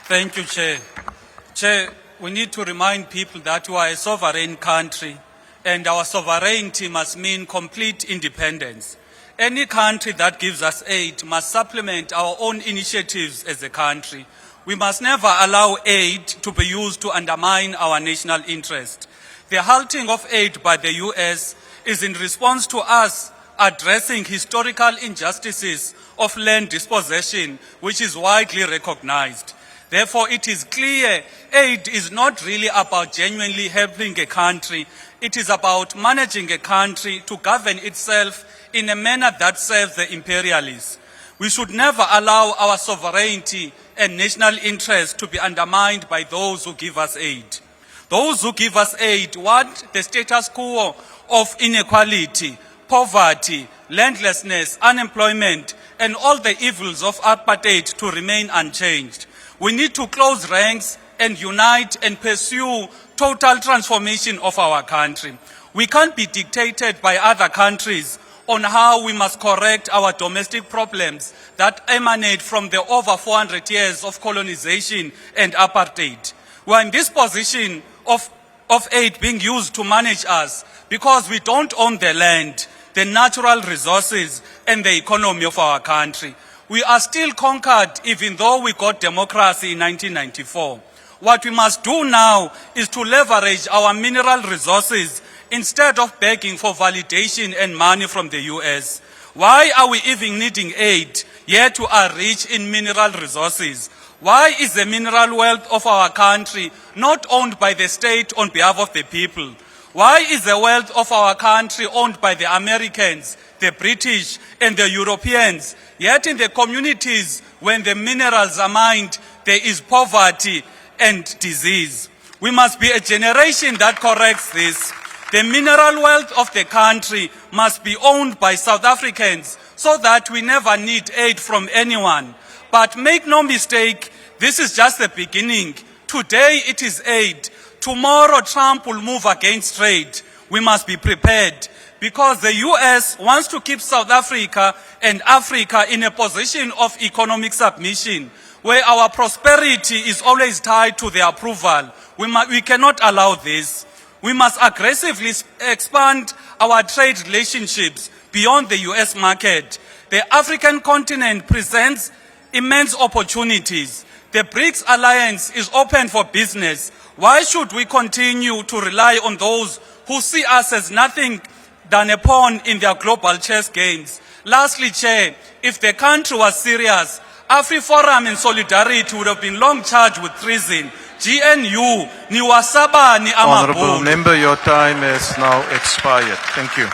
Thank you, Chair. Chair, we need to remind people that we are a sovereign country and our sovereignty must mean complete independence. Any country that gives us aid must supplement our own initiatives as a country. We must never allow aid to be used to undermine our national interest. The halting of aid by the US is in response to us addressing historical injustices of land dispossession, which is widely recognized. Therefore, it is clear aid is not really about genuinely helping a country. It is about managing a country to govern itself in a manner that serves the imperialists. We should never allow our sovereignty and national interest to be undermined by those who give us aid. Those who give us aid want the status quo of inequality, poverty, landlessness, unemployment, and all the evils of apartheid to remain unchanged. We need to close ranks and unite and pursue total transformation of our country. We can't be dictated by other countries on how we must correct our domestic problems that emanate from the over 400 years of colonization and apartheid. We are in this position of aid being used to manage us because we don't own the land, the natural resources, and the economy of our country. We are still conquered even though we got democracy in 1994. What we must do now is to leverage our mineral resources instead of begging for validation and money from the US. Why are we even needing aid, yet we are rich in mineral resources? Why is the mineral wealth of our country not owned by the state on behalf of the people? Why is the wealth of our country owned by the Americans, the British, and the Europeans? Yet in the communities, when the minerals are mined, there is poverty and disease. We must be a generation that corrects this. The mineral wealth of the country must be owned by South Africans so that we never need aid from anyone. But make no mistake, this is just the beginning. Today it is aid. Tomorrow Trump will move against trade. We must be prepared because the US wants to keep South Africa and Africa in a position of economic submission where our prosperity is always tied to their approval. We cannot allow this. We must aggressively expand our trade relationships beyond the US market. The African continent presents immense opportunities. The BRICS alliance is open for business. Why should we continue to rely on those who see us as nothing than a pawn in their global chess games? Lastly, Chair, if the country was serious, AfriForum and Solidarity would have been long charged with treason. GNU, niwasaba ni amabhulu. Honourable Member, your time has now expired. Thank you.